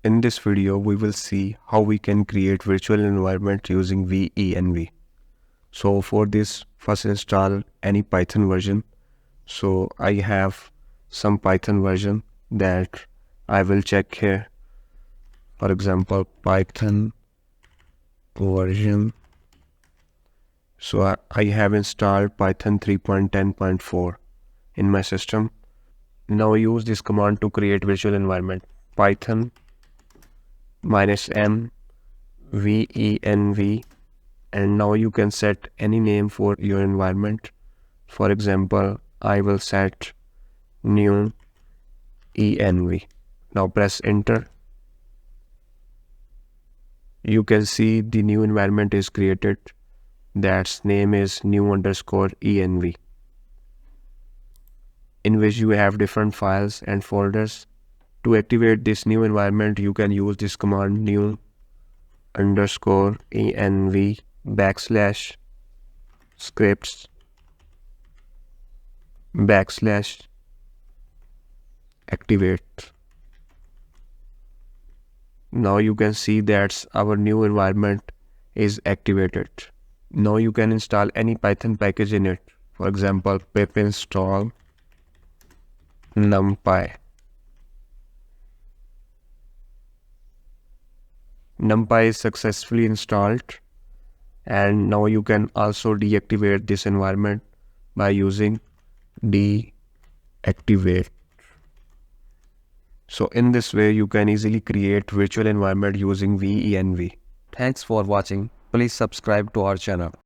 In this video, we will see how we can create virtual environment using venv. So for this, first install any Python version. So I have some Python version that I will check here. For example, Python version. So I have installed Python 3.10.4 in my system. Now use this command to create virtual environment. Python -m venv, and now you can set any name for your environment. For example, I will set new env. Now press enter. You can see the new environment is created. That's name is new underscore env, in which you have different files and folders. To activate this new environment, you can use this command new underscore env backslash scripts backslash activate. Now you can see that our new environment is activated. Now you can install any Python package in it. For example, pip install numpy. NumPy is successfully installed, and now you can also deactivate this environment by using deactivate. So in this way, you can easily create virtual environment using venv. Thanks for watching. Please subscribe to our channel.